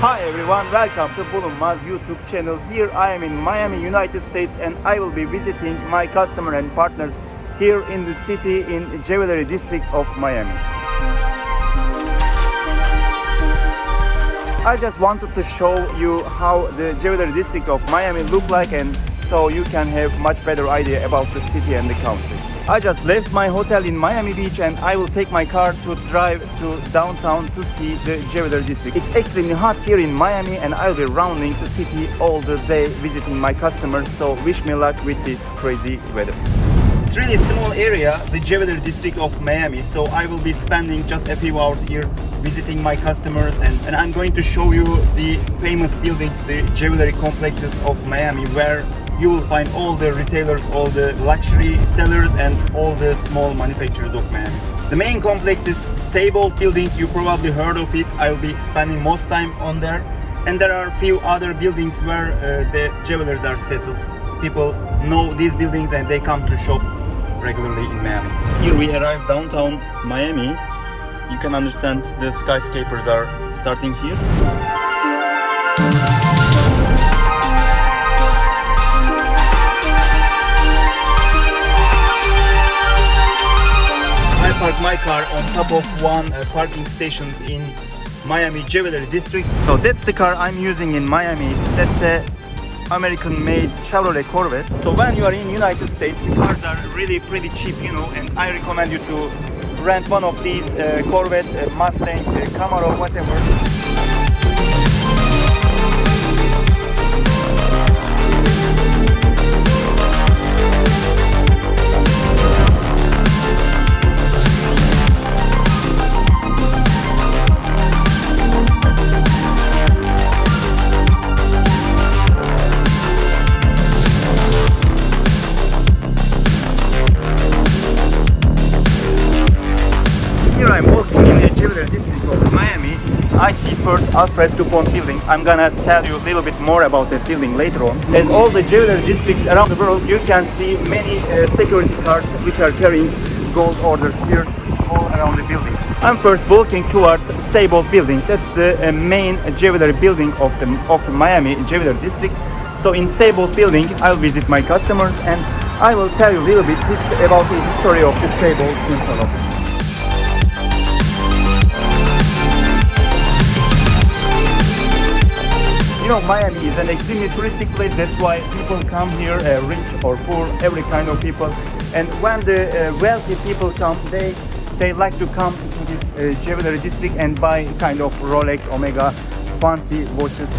Hi everyone, welcome to Bulunmaz YouTube channel. Here I am in Miami, United States, and I will be visiting my customer and partners here in the city in Jewelry District of Miami. I just wanted to show you how the Jewelry District of Miami look like, and so you can have much better idea about the city and the country. I just left my hotel in Miami Beach and I will take my car to drive to downtown to see the Jewelry District. It's extremely hot here in Miami and I'll be rounding the city all the day visiting my customers, so wish me luck with this crazy weather. It's really small area, the Jewelry District of Miami, so I will be spending just a few hours here visiting my customers, and I'm going to show you the famous buildings, the jewelry complexes of Miami, where you will find all the retailers, all the luxury sellers, and all the small manufacturers of Miami. The main complex is Cemal building. You probably heard of it. I will be spending most time on there. And there are a few other buildings where the jewelers are settled. People know these buildings and they come to shop regularly in Miami. Here we arrive downtown Miami. You can understand the skyscrapers are starting here. I parked my car on top of one parking stations in Miami Jewelry District. So that's the car I'm using in Miami. That's a American-made Chevrolet Corvette. So when you are in United States, the cars are really pretty cheap, you know, and I recommend you to rent one of these Corvette, Mustang, Camaro, whatever. Here I'm walking in the Jewelry District of Miami. I see first Alfred DuPont building. I'm gonna tell you a little bit more about that building later on. As all the jewelry districts around the world, you can see many security cars which are carrying gold orders here all around the buildings. I'm first walking towards Cemal building. That's the main jewelry building of Miami Jewelry District. So in Cemal building, I'll visit my customers and I will tell you a little bit about the history of the Cemal in front of it. You know, Miami is an extremely touristic place. That's why people come here, rich or poor, every kind of people. And when the wealthy people come, they like to come to this jewelry district and buy kind of Rolex, Omega, fancy watches.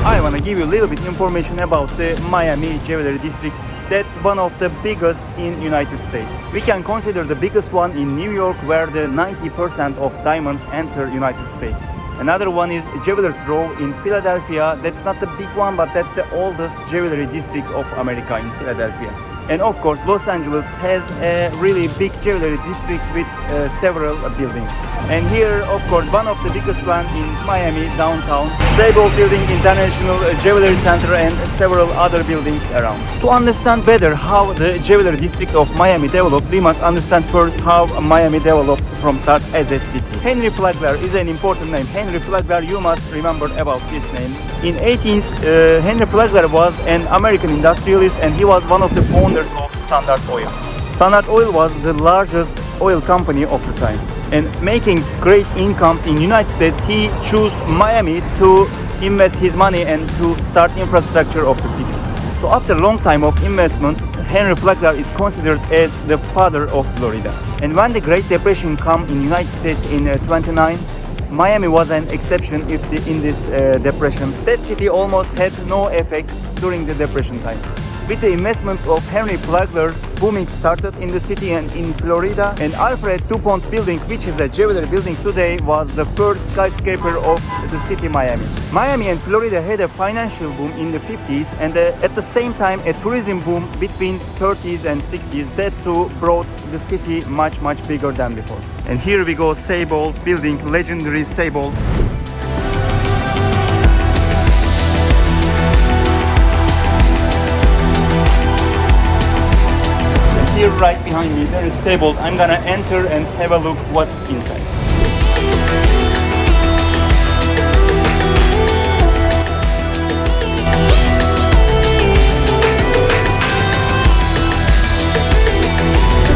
I want to give you a little bit information about the Miami Jewelry District. That's one of the biggest in United States. We can consider the biggest one in New York, where the 90% of diamonds enter United States. Another one is Jewelers Row in Philadelphia. That's not the big one, but that's the oldest jewelry district of America in Philadelphia. And of course, Los Angeles has a really big jewelry district with several buildings. And here, of course, one of the biggest one in Miami, downtown, Cemal Building, International Jewelry Center, and several other buildings around. To understand better how the jewelry district of Miami developed, we must understand first how Miami developed from start as a city. Henry Flagler is an important name. Henry Flagler, you must remember about this name. In 18th, Henry Flagler was an American industrialist and he was one of the founders of Standard Oil. Standard Oil was the largest oil company of the time. And making great incomes in United States, he chose Miami to invest his money and to start infrastructure of the city. So after a long time of investment, Henry Flagler is considered as the father of Florida. And when the Great Depression came in United States in 29, Miami was an exception in this depression. That city almost had no effect during the depression times. With the investments of Henry Flagler, booming started in the city and in Florida, and Alfred DuPont building, which is a jewelry building today, was the first skyscraper of the city Miami. Miami and Florida had a financial boom in the 50s and at the same time a tourism boom between 30s and 60s. That too brought the city much bigger than before. And here we go, Cemal building, legendary Cemal. here right behind me there is Sable. I'm gonna enter and have a look what's inside.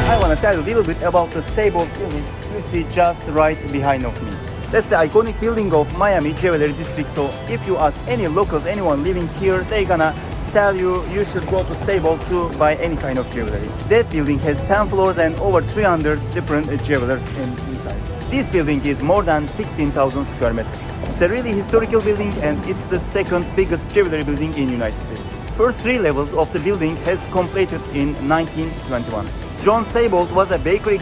I wanna tell you a little bit about the Sable building you see just right behind of me. That's the iconic building of Miami Jewelry District. So if you ask any locals, anyone living here, they're gonna tell you you should go to Sable to buy any kind of jewelry. That building has 10 floors and over 300 different jewelers inside. This building is more than 16,000 square meters. It's a really historical building and it's the second biggest jewelry building in United States. First three levels of the building has completed in 1921. John Sable was a bakery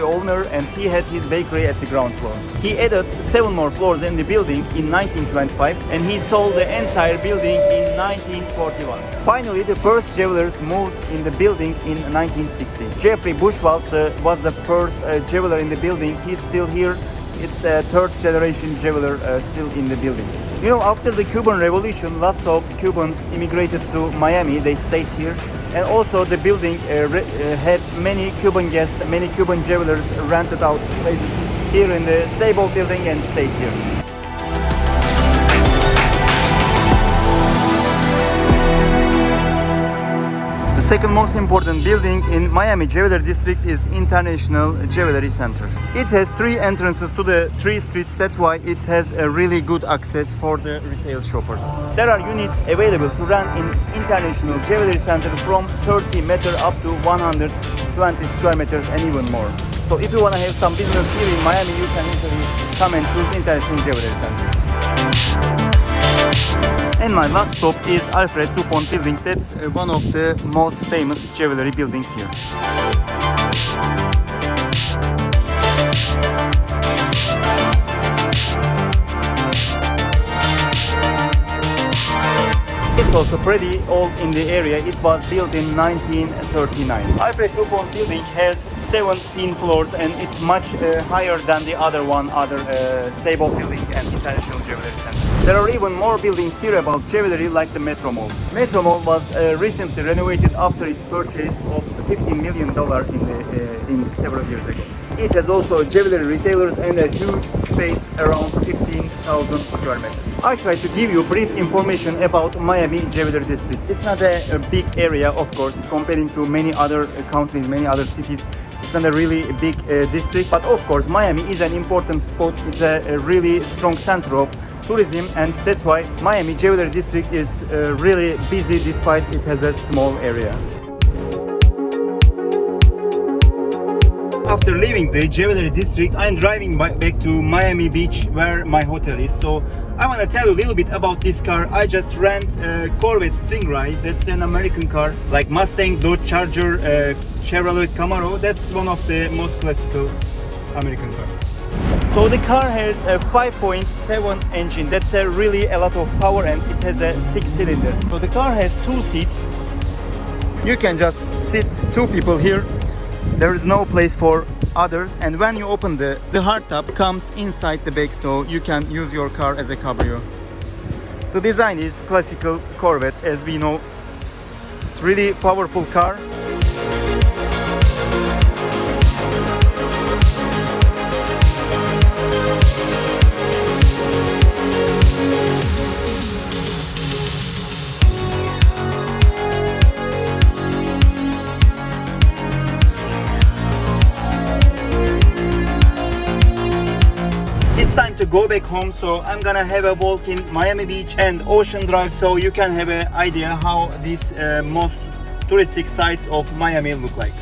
owner, and he had his bakery at the ground floor. He added 7 more floors in the building in 1925 and he sold the entire building in 1941. Finally, the first jewelers moved in the building in 1960. Jeffrey Bushwald was the first jeweler in the building. He's still here. It's a third generation jeweler still in the building. You know, after the Cuban Revolution, lots of Cubans immigrated to Miami. They stayed here. And also the building had many Cuban guests, many Cuban jewelers rented out places here in the Sable building and stayed here. The second most important building in Miami Jewelry District is International Jewelry Center. It has 3 entrances to the 3 streets. That's why it has a really good access for the retail shoppers. There are units available to rent in International Jewelry Center from 30 meters up to 120 square meters and even more. So if you want to have some business here in Miami, you can easily come and choose International Jewelry Center. And my last stop is Alfred DuPont building. That's one of the most famous jewelry buildings here. It's also pretty old in the area. It was built in 1939. Alfred DuPont building has 17 floors and it's much higher than the other Sable building and International Jewelry Center. There are even more buildings here about jewelry like the Metro Mall. Metro Mall was recently renovated after its purchase of $15 million in several years ago. It has also jewelry retailers and a huge space around 15,000 square meters. I tried to give you brief information about Miami Jewelry District. It's not a big area, of course, comparing to many other countries, many other cities. It's not a really big district, but of course Miami is an important spot. It's a really strong center of tourism, and that's why Miami Jewelry District is really busy despite it has a small area. After leaving the Jewelry District, I'm driving back to Miami Beach where my hotel is. So I want to tell you a little bit about this car. I just rent a Corvette Stingray. That's an American car like Mustang, Dodge Charger, Chevrolet Camaro. That's one of the most classical American cars. So the car has a 5.7 engine. That's really a lot of power and it has a 6-cylinder. So the car has 2 seats. You can just sit 2 people here. There is no place for others, and when you open the hardtop comes inside the back, so you can use your car as a cabrio. The design is classical Corvette, as we know. It's really powerful car. It's time to go back home, so I'm gonna have a walk in Miami Beach and Ocean Drive so you can have an idea how these most touristic sites of Miami look like.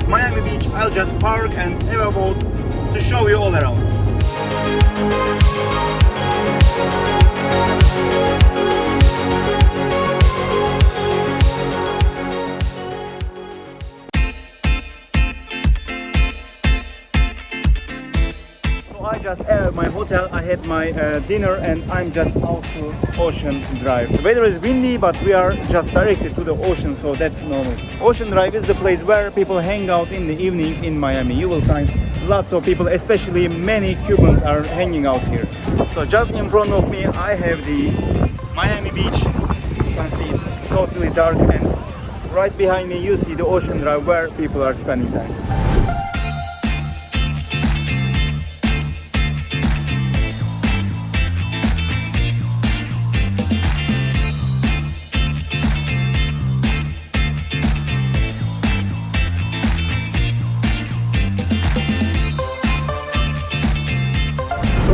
Miami Beach, I'll just park and have a walk to show you all around. I just at my hotel, I had my dinner and I'm just out to Ocean Drive. The weather is windy, but we are just directly to the ocean, so that's normal. Ocean Drive is the place where people hang out in the evening in Miami. You will find lots of people, especially many Cubans are hanging out here. So just in front of me, I have the Miami Beach. You can see it's totally dark, and right behind me you see the Ocean Drive where people are spending time.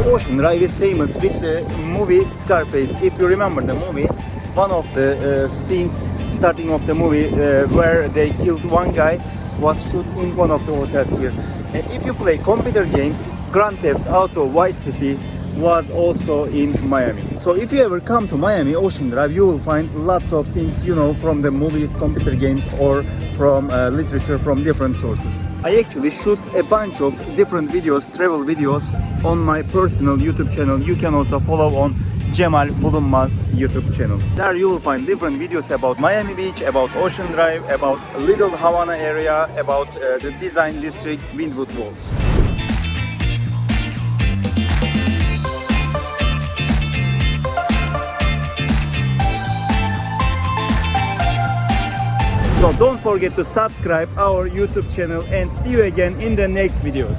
Ocean Drive is famous with the movie Scarface. If you remember the movie, one of the scenes starting of the movie where they killed one guy was shot in one of the hotels here. And if you play computer games, Grand Theft Auto Vice City was also in Miami. So if you ever come to Miami Ocean Drive, you will find lots of things, you know, from the movies, computer games, or from literature from different sources. I actually shoot a bunch of different videos, travel videos, on my personal YouTube channel. You can also follow on Cemal Bulunmaz YouTube channel. There you will find different videos about Miami Beach, about Ocean Drive, about Little Havana area, about the design district, Windwood Walls. So don't forget to subscribe our YouTube channel and see you again in the next videos.